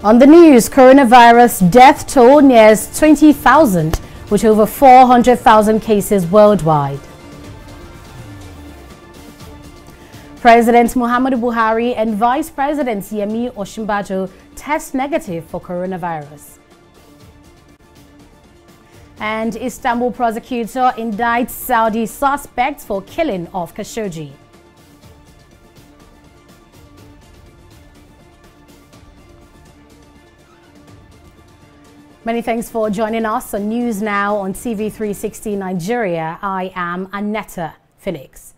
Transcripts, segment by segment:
On the news, coronavirus death toll nears 20,000, with over 400,000 cases worldwide. President Muhammadu Buhari and Vice President Yemi Osinbajo test negative for coronavirus. And Istanbul prosecutor indicts Saudi suspects for killing of Khashoggi. Many thanks for joining us on News Now on TV360 Nigeria. I am Anetta Felix.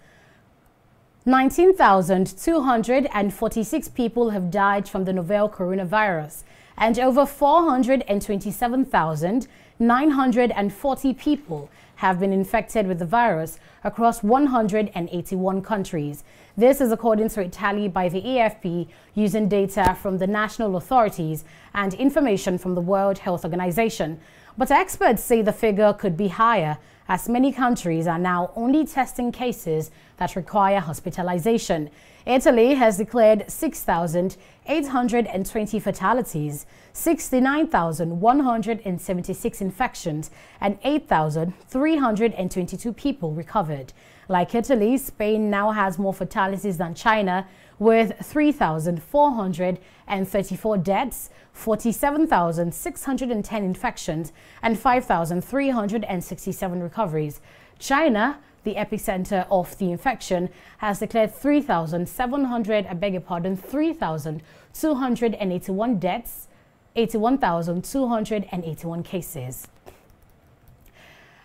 19,246 people have died from the novel coronavirus, and over 427,940 people have been infected with the virus across 181 countries. This is according to a tally by the AFP using data from the national authorities and information from the World Health Organization. But experts say the figure could be higher, as many countries are now only testing cases that require hospitalization. Italy has declared 6,820 fatalities, 69,176 infections, and 8,322 people recovered. Like Italy, Spain now has more fatalities than China, with 3,434 deaths, 47,610 infections, and 5,367 recoveries. China, the epicenter of the infection, has declared 3,281 deaths, 81,281 cases.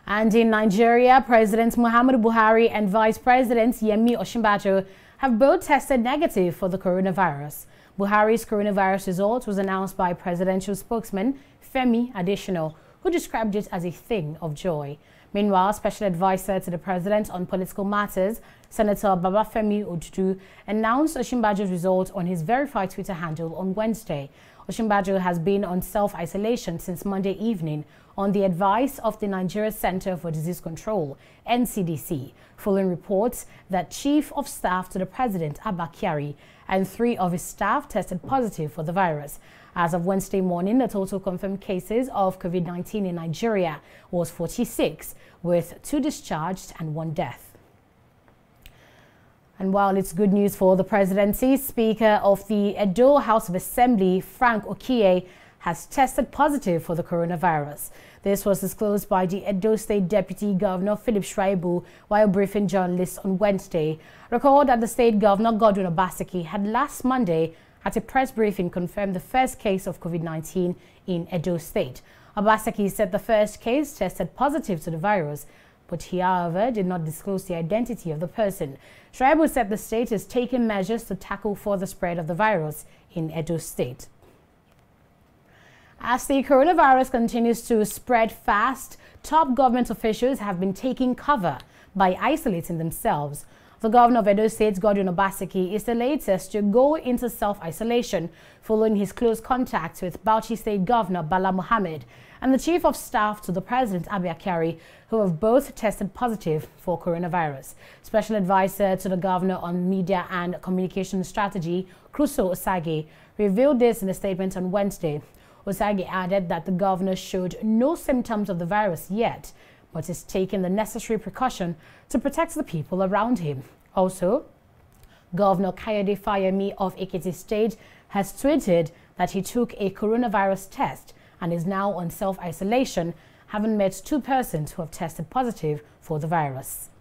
And in Nigeria, President Muhammadu Buhari and Vice President Yemi Osinbajo have both tested negative for the coronavirus. Buhari's coronavirus result was announced by presidential spokesman Femi Adesina, who described it as a thing of joy. Meanwhile, Special Advisor to the President on Political Matters, Senator Babafemi Odudu, announced Osinbajo's result on his verified Twitter handle on Wednesday. Osinbajo has been on self-isolation since Monday evening on the advice of the Nigeria Center for Disease Control, NCDC, following reports that Chief of Staff to the President, Abba Kyari, and 3 of his staff tested positive for the virus. As of Wednesday morning, the total confirmed cases of COVID-19 in Nigeria was 46, with 2 discharged and 1 death. And while it's good news for the presidency, Speaker of the Edo House of Assembly, Frank Okiye, has tested positive for the coronavirus. This was disclosed by the Edo State Deputy Governor Philip Shraibu while briefing journalists on Wednesday. Recall that the state governor Godwin Obaseki had last Monday at a press briefing confirmed the first case of COVID-19 in Edo State. Obaseki said the first case tested positive to the virus, but he, however, did not disclose the identity of the person. Shraibu said the state is taking measures to tackle further spread of the virus in Edo State. As the coronavirus continues to spread fast, top government officials have been taking cover by isolating themselves. The governor of Edo State, Godwin Obaseki, is the latest to go into self-isolation following his close contact with Bauchi State Governor Bala Mohammed and the Chief of Staff to the President, Abba Kyari, who have both tested positive for coronavirus. Special Advisor to the Governor on Media and Communication Strategy, Kruso Osage, revealed this in a statement on Wednesday. Osage added that the governor showed no symptoms of the virus yet, but is taking the necessary precaution to protect the people around him. Also, Governor Kayode Fayemi of Ekiti State has tweeted that he took a coronavirus test and is now on self-isolation, having met 2 persons who have tested positive for the virus.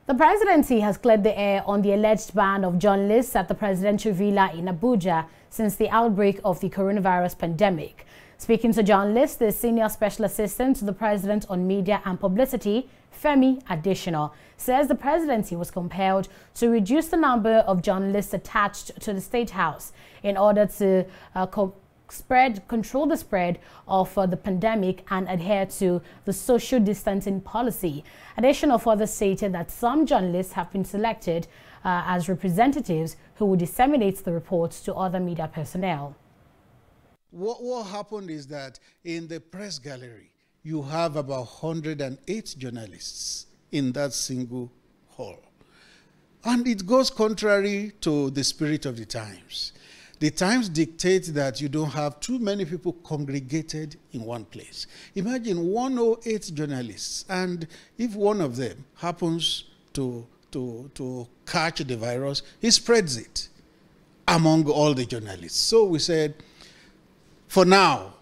The presidency has cleared the air on the alleged ban of journalists at the presidential villa in Abuja since the outbreak of the coronavirus pandemic. Speaking to journalists, the senior special assistant to the president on media and publicity, Femi Adesina, says the presidency was compelled to reduce the number of journalists attached to the State House in order to control the spread of the pandemic and adhere to the social distancing policy. Additional further stated that some journalists have been selected as representatives who will disseminate the reports to other media personnel. What happened is that in the press gallery, you have about 108 journalists in that single hall. And it goes contrary to the spirit of the times. the times dictate that you don't have too many people congregated in one place. Imagine 108 journalists, and if one of them happens to catch the virus, he spreads it among all the journalists. So we said, for now,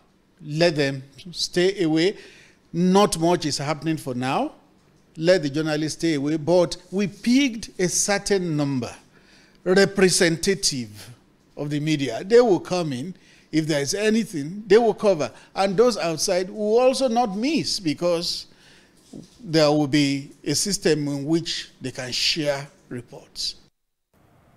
let them stay away. Not much is happening for now. Let the journalists stay away, but we picked a certain number, representative of the media. They will come in. If there is anything, they will cover. And those outside will also not miss, because there will be a system in which they can share reports.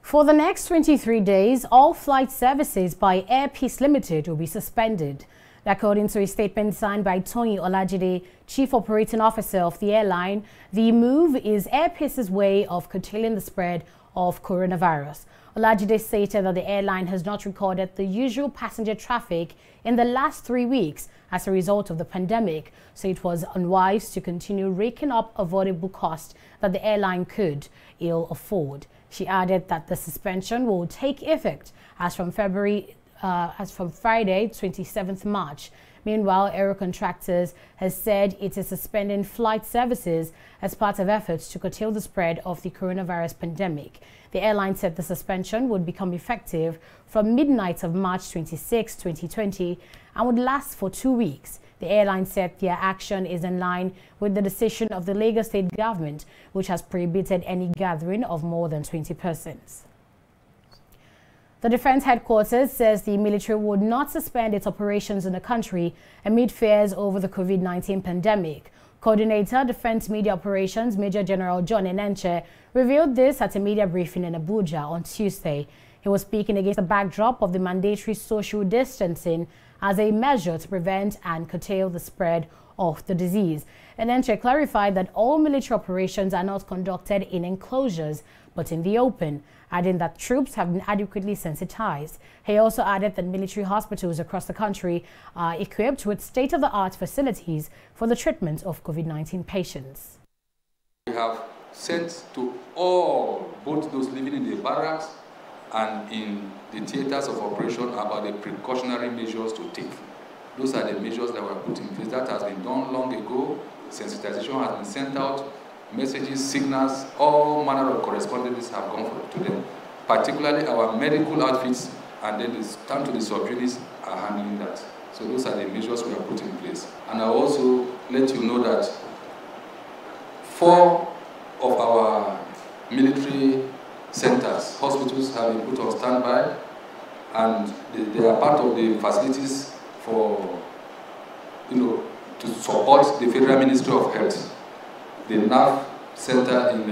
For the next 23 days, all flight services by Air Peace Limited will be suspended. According to a statement signed by Tony Olajide, Chief Operating Officer of the airline, the move is Air Peace's way of curtailing the spread of coronavirus. Olajide stated that the airline has not recorded the usual passenger traffic in the last 3 weeks as a result of the pandemic, so it was unwise to continue raking up avoidable costs that the airline could ill afford. She added that the suspension will take effect as from Friday, 27th March. Meanwhile, Aero Contractors has said it is suspending flight services as part of efforts to curtail the spread of the coronavirus pandemic. The airline said the suspension would become effective from midnight of March 26, 2020 and would last for 2 weeks. The airline said their action is in line with the decision of the Lagos State government, which has prohibited any gathering of more than 20 persons. The Defense Headquarters says the military would not suspend its operations in the country amid fears over the COVID-19 pandemic. Coordinator, Defense Media Operations, Major General John Enenche, revealed this at a media briefing in Abuja on Tuesday. He was speaking against the backdrop of the mandatory social distancing as a measure to prevent and curtail the spread of the disease. Enenche clarified that all military operations are not conducted in enclosures, but in the open, adding that troops have been adequately sensitized. He also added that military hospitals across the country are equipped with state-of-the-art facilities for the treatment of COVID-19 patients. We have sent to all, both those living in the barracks and in the theaters of operation, about the precautionary measures to take. Those are the measures that were put in place. That has been done long ago. Sensitization has been sent out. Messages, signals, all manner of correspondences have gone to them. Particularly our medical outfits, and then down to the sub-units are handling that. So those are the measures we have put in place. And I also let you know that 4 of our military centers, hospitals, have been put on standby, and they are part of the facilities for, to support the Federal Ministry of Health. The NAF Center in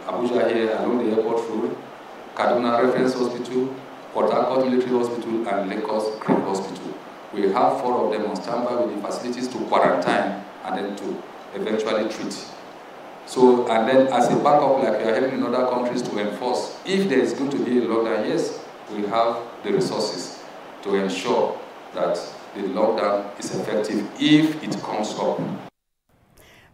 Abuja here along the airport road, Kaduna Reference Hospital, Port Harcourt Military Hospital, and Lagos Creek Hospital. We have 4 of them on standby with the facilities to quarantine and then to eventually treat. So, and then as a backup, like we are helping in other countries to enforce, if there is going to be a lockdown, yes, we have the resources to ensure that the lockdown is effective if it comes up.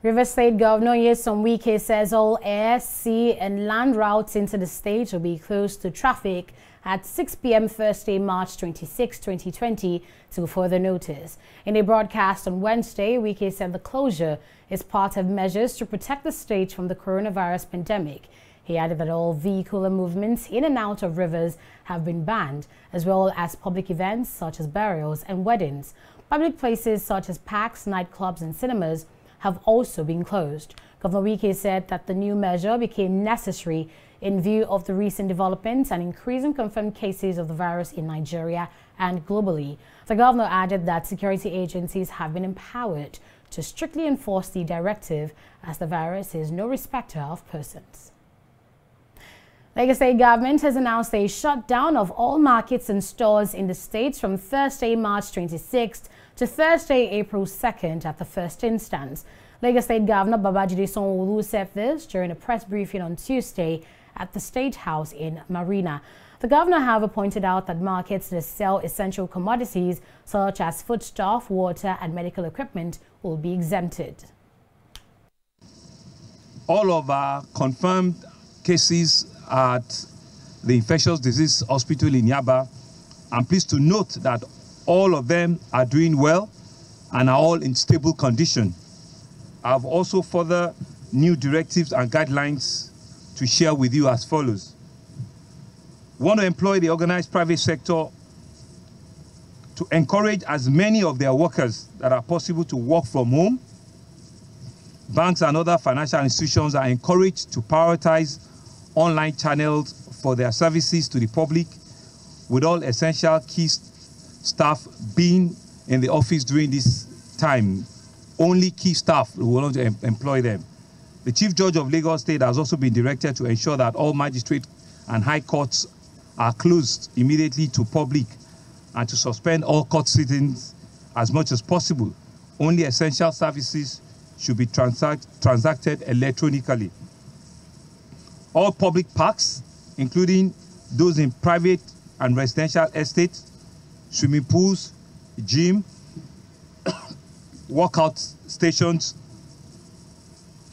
Rivers State Governor Nyesom Wike says all air, sea and land routes into the state will be closed to traffic at 6 p.m. Thursday, March 26, 2020, till further notice. In a broadcast on Wednesday, Wike said the closure is part of measures to protect the state from the coronavirus pandemic. He added that all vehicular movements in and out of rivers have been banned, as well as public events such as burials and weddings. Public places such as parks, nightclubs and cinemas have also been closed. Governor Wike said that the new measure became necessary in view of the recent developments and increasing confirmed cases of the virus in Nigeria and globally. The governor added that security agencies have been empowered to strictly enforce the directive, as the virus is no respecter of persons. Lagos State government has announced a shutdown of all markets and stores in the state from Thursday, March 26th to Thursday, April 2nd at the first instance. Lagos State Governor Babajide Sanwo-Olu said this during a press briefing on Tuesday at the State House in Marina. The governor, however, pointed out that markets that sell essential commodities such as foodstuff, water and medical equipment will be exempted. All of our confirmed cases at the infectious disease hospital in Yaba I'm pleased to note that all of them are doing well and are all in stable condition. I have also further new directives and guidelines to share with you as follows. We want to employ the organized private sector to encourage as many of their workers that are possible to work from home. Banks and other financial institutions are encouraged to prioritize online channels for their services to the public, with all essential key staff being in the office during this time. Only key staff will want to employ them. The Chief Judge of Lagos State has also been directed to ensure that all magistrate and high courts are closed immediately to public and to suspend all court sittings as much as possible. Only essential services should be transacted electronically. All public parks, including those in private and residential estates, swimming pools, gym, workout stations,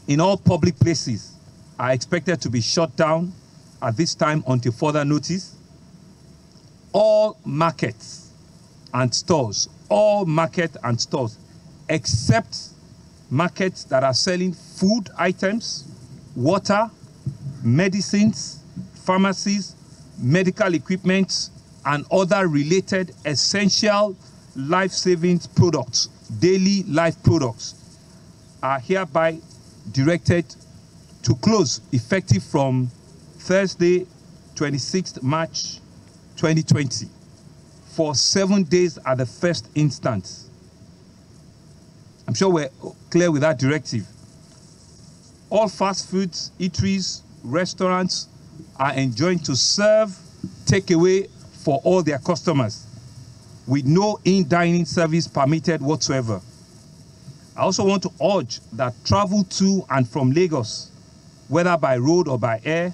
in all public places are expected to be shut down at this time until further notice. All markets and stores, except markets that are selling food items, water, medicines, pharmacies, medical equipment, and other related essential life-saving products, daily life products, are hereby directed to close effective from Thursday, 26th March 2020, for 7 days at the first instance. I'm sure we're clear with that directive. All fast foods, eateries, restaurants are enjoined to serve takeaway for all their customers, with no in-dining service permitted whatsoever. I also want to urge that travel to and from Lagos, whether by road or by air,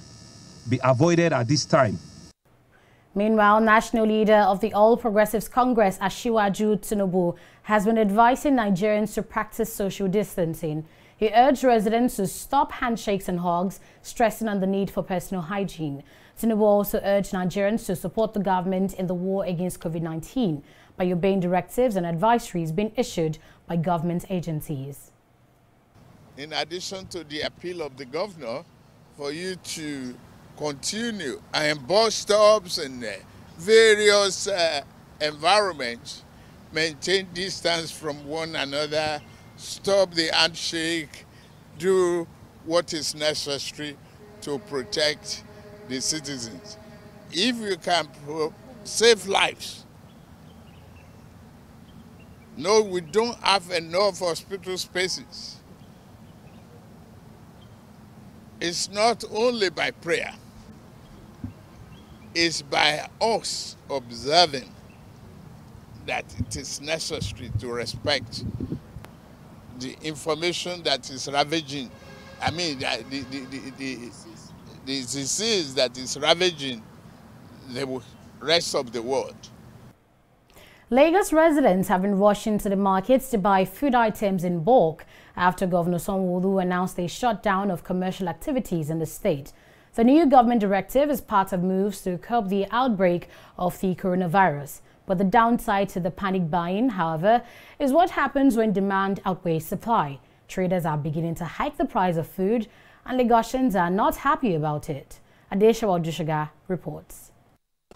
be avoided at this time. Meanwhile, national leader of the All Progressives Congress, Asiwaju Tinubu, has been advising Nigerians to practice social distancing. He urged residents to stop handshakes and hugs, stressing on the need for personal hygiene. Tinubu also urged Nigerians to support the government in the war against COVID-19 by obeying directives and advisories being issued by government agencies. In addition to the appeal of the governor for you to continue and bus stops and various environments, maintain distance from one another, stop the handshake, do what is necessary to protect the citizens. If you can save lives. No, we don't have enough hospital spaces. It's not only by prayer. It's by us observing that it is necessary to respect the information that is ravaging, the disease that is ravaging the rest of the world. Lagos residents have been rushing to the markets to buy food items in bulk after Governor Sanwo-Olu announced a shutdown of commercial activities in the state. The new government directive is part of moves to curb the outbreak of the coronavirus. But the downside to the panic buying, however, is what happens when demand outweighs supply. Traders are beginning to hike the price of food, and Lagosians are not happy about it. Adeshawa Dushaga reports.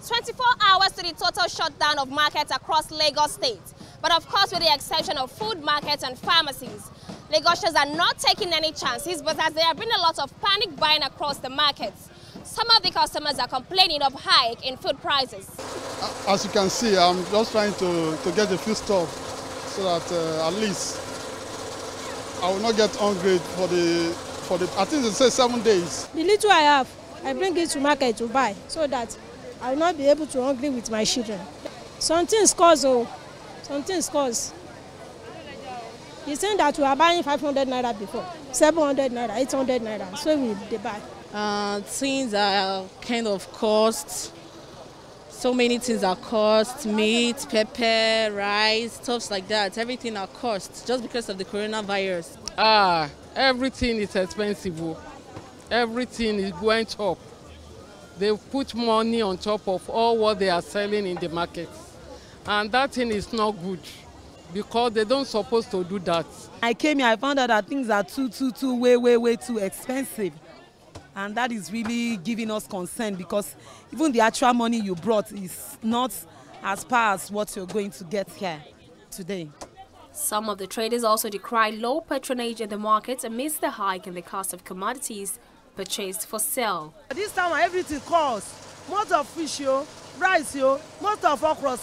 24 hours to the total shutdown of markets across Lagos State. But of course, with the exception of food markets and pharmacies, Lagosians are not taking any chances, but as there have been a lot of panic buying across the markets, some of the customers are complaining of hike in food prices. As you can see, I'm just trying to get a few stuff so that at least I will not get hungry for the I think they say 7 days. The little I have, I bring it to market to buy so that I will not be able to hungry with my children. Something scores, something scores. He's saying that we are buying 500 naira before, 700 naira, 800 naira, so they buy. Things are kind of cost. So many things are cost, meat, pepper, rice, stuff like that. Everything are cost just because of the coronavirus. Everything is expensive. Everything is going up. they put money on top of all what they are selling in the market. And that thing is not good because they don't supposed to do that. I came here, I found out that things are way too expensive. And that is really giving us concern because even the actual money you brought is not as far as what you're going to get here today. Some of the traders also decry low patronage in the market amidst the hike in the cost of commodities purchased for sale. This time everything costs. Most of fish, rice, most of okra,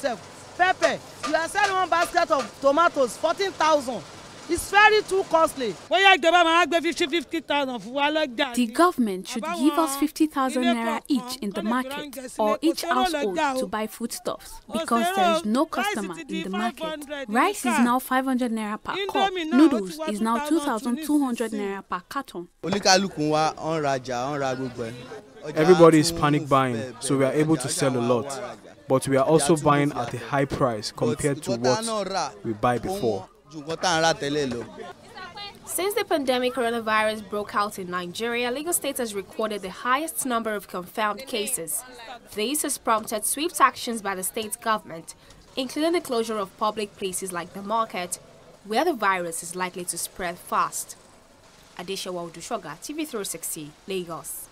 pepper. You are selling one basket of tomatoes, 14,000. It's very too costly. The government should give us 50,000 naira each in the market or each household to buy foodstuffs because there is no customer in the market. Rice is now 500 naira per cup. Noodles is now 2,200 naira per carton. Everybody is panic buying, so we are able to sell a lot. But we are also buying at a high price compared to what we buy before. Since the pandemic coronavirus broke out in Nigeria, Lagos State has recorded the highest number of confirmed cases. This has prompted swift actions by the state government, including the closure of public places like the market, where the virus is likely to spread fast. Adeshawa Odushoga, TV360, Lagos.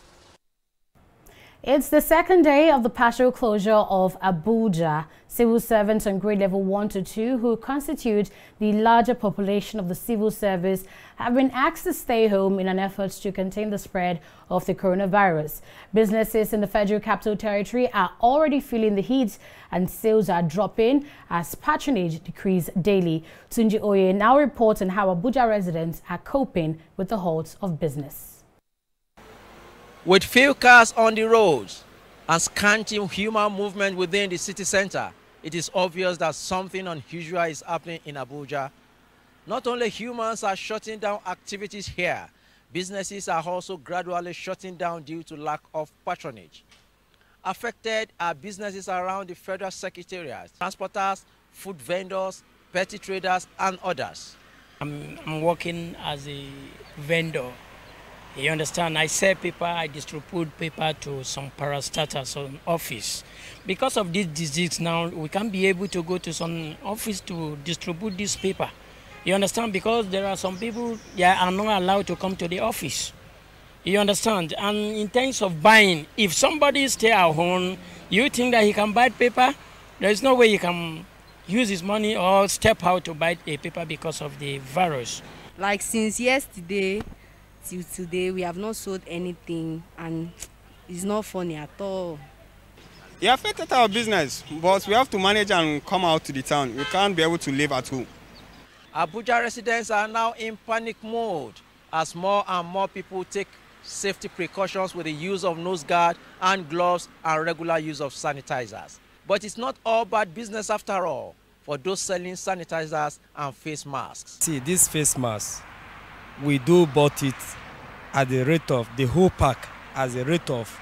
It's the second day of the partial closure of Abuja. Civil servants on grade level 1 to 2 who constitute the larger population of the civil service have been asked to stay home in an effort to contain the spread of the coronavirus. Businesses in the Federal Capital Territory are already feeling the heat and sales are dropping as patronage decreases daily. Tunji Oye now reports on how Abuja residents are coping with the halt of business. With few cars on the roads and scanty human movement within the city center, it is obvious that something unusual is happening in Abuja. Not only humans are shutting down activities here, businesses are also gradually shutting down due to lack of patronage. Affected are businesses around the Federal Secretariat, transporters, food vendors, petty traders, and others. I'm working as a vendor. You understand, I sell paper, I distribute paper to some parastatals on office. Because of this disease now, we can't be able to go to some office to distribute this paper. You understand, because there are some people that are not allowed to come to the office. You understand, and in terms of buying, if somebody stay at home, you think that he can buy paper, there is no way he can use his money or step out to buy a paper because of the virus. Like since yesterday, till today we have not sold anything and it's not funny at all. It affected our business, but we have to manage and come out to the town. We can't be able to live at home. Abuja residents are now in panic mode as more and more people take safety precautions with the use of nose guard, hand gloves and regular use of sanitizers. But it's not all bad business after all for those selling sanitizers and face masks. See, this face mask, we do bought it at the rate of the whole pack as a rate of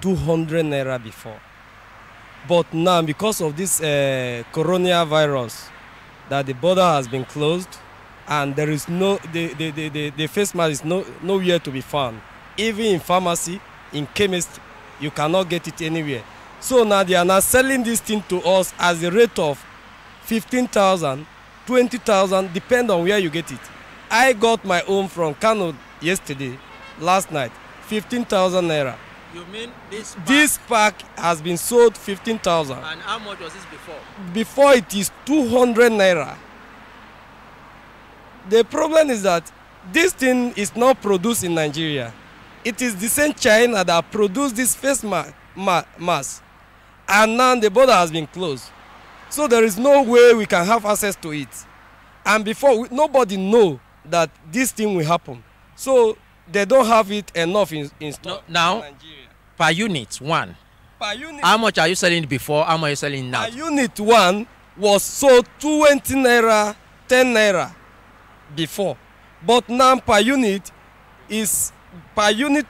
200 naira before. But now, because of this coronavirus, that the border has been closed and there is no, the face mask is nowhere to be found. Even in pharmacy, in chemist, you cannot get it anywhere. So now they are now selling this thing to us as a rate of 15,000, 20,000, depend on where you get it. I got my own from Kano yesterday, last night, 15,000 naira. You mean this pack? This pack has been sold 15,000. And how much was this before? Before it is 200 naira. The problem is that this thing is not produced in Nigeria. It is the same China that produced this face mask. And now the border has been closed. So there is no way we can have access to it. And before, nobody know that this thing will happen. So they don't have it enough in stock. Now, per unit, one. Per unit. How much are you selling before? How much are you selling now? Per unit one was sold 20 naira, 10 naira before. But now per unit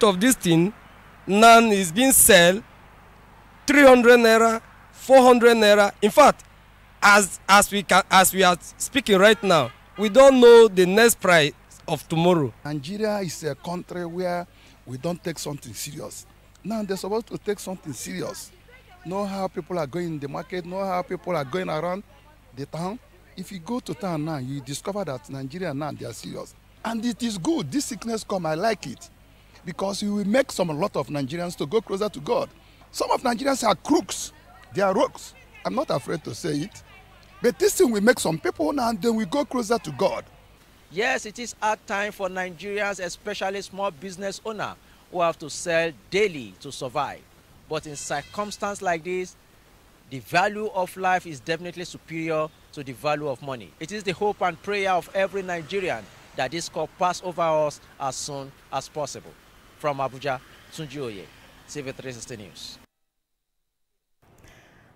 of this thing, now is being sold 300 naira, 400 naira. In fact, as we are speaking right now, we don't know the next price of tomorrow. Nigeria is a country where we don't take something serious. Now they're supposed to take something serious. Know how people are going in the market, know how people are going around the town. If you go to town now, you discover that Nigeria now, they are serious. And it is good. This sickness come, I like it. Because you will make a lot of Nigerians to go closer to God. Some of Nigerians are crooks. They are rogues. I'm not afraid to say it. But this thing will make some people now, and then we go closer to God. Yes, it is hard time for Nigerians, especially small business owners, who have to sell daily to survive. But in circumstances like this, the value of life is definitely superior to the value of money. It is the hope and prayer of every Nigerian that this could pass over us as soon as possible. From Abuja, Tunji Oye, TV360 News.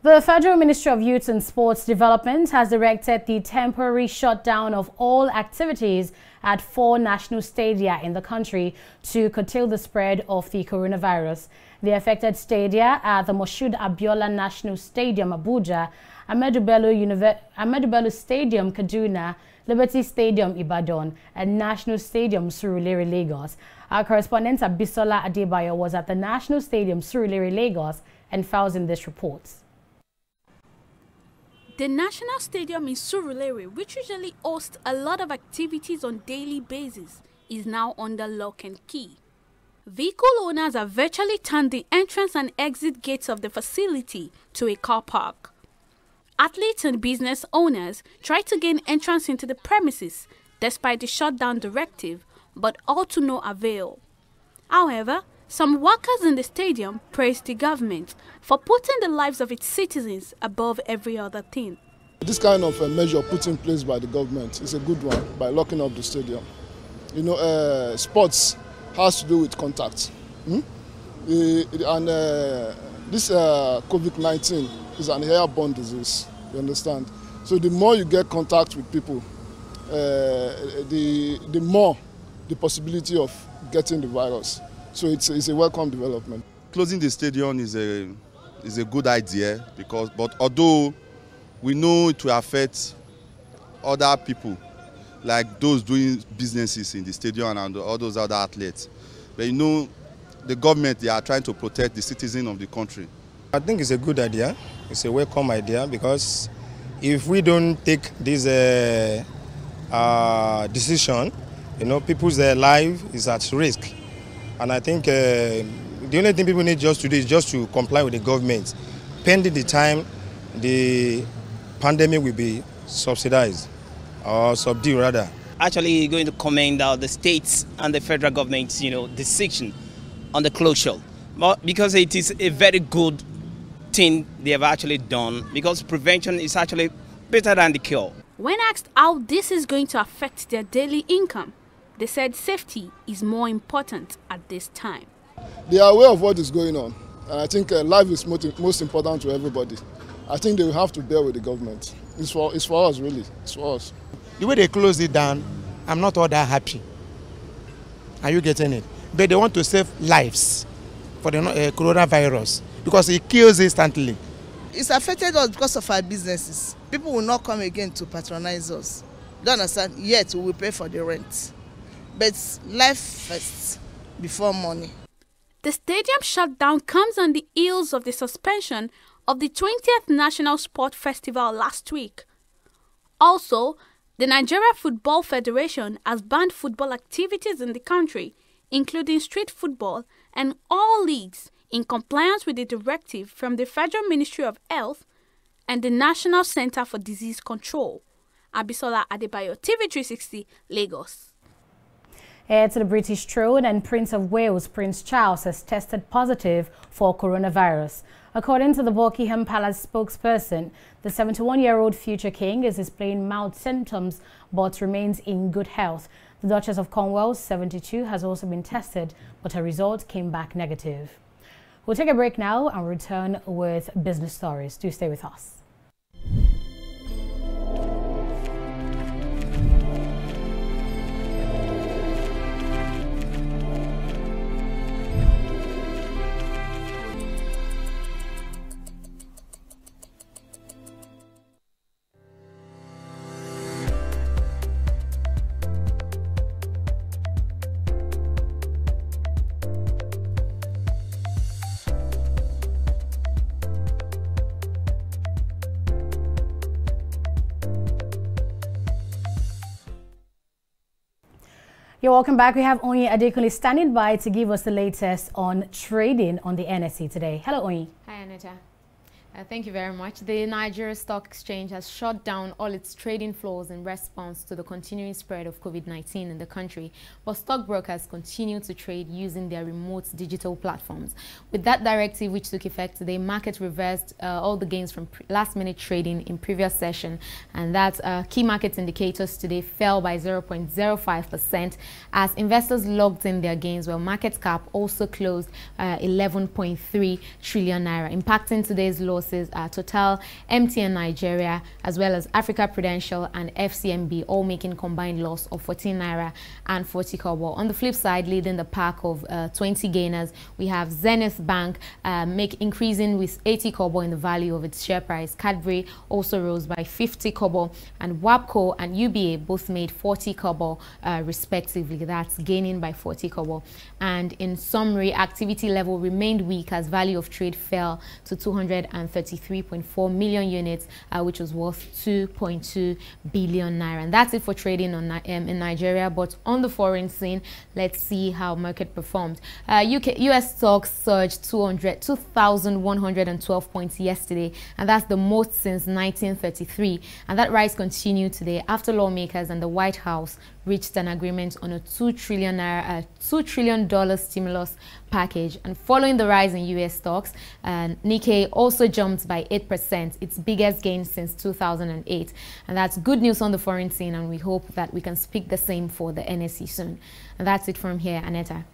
The Federal Ministry of Youth and Sports Development has directed the temporary shutdown of all activities at 4 national stadia in the country to curtail the spread of the coronavirus. The affected stadia are the Moshood Abiola National Stadium, Abuja, Ahmadu Bello Stadium, Kaduna, Liberty Stadium, Ibadan, and National Stadium, Surulere, Lagos. Our correspondent Abisola Adebayo was at the National Stadium, Surulere, Lagos, and files in this report. The National Stadium in Surulere, which usually hosts a lot of activities on daily basis, is now under lock and key. Vehicle owners have virtually turned the entrance and exit gates of the facility to a car park. Athletes and business owners try to gain entrance into the premises despite the shutdown directive, but all to no avail. However, some workers in the stadium praised the government for putting the lives of its citizens above every other thing. This kind of a measure put in place by the government is a good one by locking up the stadium. You know, sports has to do with contact. And this COVID-19 is an airborne disease, you understand? So the more you get contact with people, the more the possibility of getting the virus. So it's a welcome development. Closing the stadium is a good idea but although we know it will affect other people, like those doing businesses in the stadium and all those other athletes. But you know, the government, they are trying to protect the citizens of the country. I think it's a good idea. It's a welcome idea because if we don't take this decision, you know, people's life is at risk. And I think the only thing people need just to do is just to comply with the government. Pending the time, the pandemic will be subsidized or subdued rather. Actually going to commend the states and the federal government's, decision on the closure. But because it is a very good thing they have actually done, because prevention is actually better than the cure. When asked how this is going to affect their daily income, they said safety is more important at this time. They are aware of what is going on. And I think life is most important to everybody. I think they will have to bear with the government. It's for us, really. It's for us. The way they closed it down, I'm not all that happy. Are you getting it? But they want to save lives for the coronavirus because it kills instantly. It's affected us because of our businesses. People will not come again to patronize us. Don't understand? Yet we will pay for the rent. But life first, before money. The stadium shutdown comes on the heels of the suspension of the 20th National Sport Festival last week. Also, the Nigeria Football Federation has banned football activities in the country, including street football and all leagues, in compliance with the directive from the Federal Ministry of Health and the National Center for Disease Control. Abisola Adebayo, TV360, Lagos. Heir to the British throne and Prince of Wales, Prince Charles, has tested positive for coronavirus. According to the Buckingham Palace spokesperson, the 71-year-old future king is displaying mild symptoms but remains in good health. The Duchess of Cornwall, 72, has also been tested, but her result came back negative. We'll take a break now and return with business stories. Do stay with us. You're welcome back. We have Onyi Adekunle standing by to give us the latest on trading on the NSE today. Hello, Onyi. Hi, Anita. Thank you very much. The Nigeria Stock Exchange has shut down all its trading floors in response to the continuing spread of COVID-19 in the country, but stockbrokers continue to trade using their remote digital platforms. With that directive, which took effect today, markets reversed all the gains from last-minute trading in previous session, and that key market indicators today fell by 0.05% as investors logged in their gains, while market cap also closed 11.3 trillion naira, impacting today's losses are Total, MTN Nigeria, as well as Africa Prudential and FCMB, all making combined loss of 14 naira and 40 kobo. On the flip side, leading the pack of 20 gainers, we have Zenith Bank increasing with 80 kobo in the value of its share price. Cadbury also rose by 50 kobo, and WAPCO and UBA both made 40 kobo respectively. That's gaining by 40 kobo. And in summary, activity level remained weak as value of trade fell to 233.4 million units, which was worth 2.2 billion naira. And that's it for trading on in Nigeria. But on the foreign scene, let's see how market performed. US stocks surged 2,112 points yesterday, and that's the most since 1933. And that rise continued today after lawmakers and the White House reached an agreement on a $2 trillion stimulus package. And following the rise in US stocks, Nikkei also jumped by 8%, its biggest gain since 2008. And that's good news on the foreign scene, and we hope that we can speak the same for the NSE soon. And that's it from here, Aneta.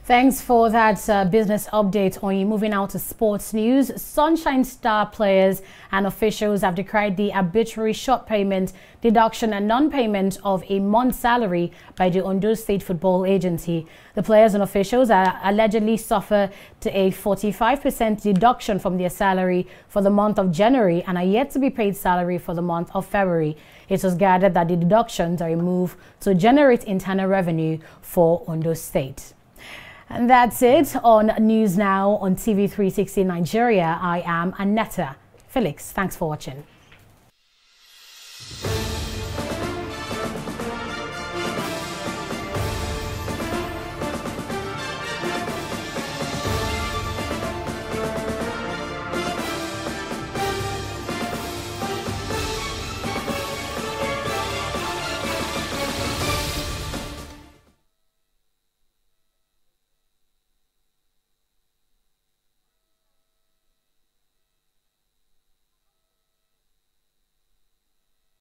Thanks for that business update. Onyi, moving out to sports news. Sunshine Star players and officials have decried the arbitrary short payment, deduction and non-payment of a month's salary by the Ondo State Football Agency. The players and officials are allegedly suffered a 45% deduction from their salary for the month of January and are yet to be paid salary for the month of February. It was gathered that the deductions are a move to generate internal revenue for Ondo State. And that's it on News Now on TV360 Nigeria. I am Annetta Felix. Thanks for watching.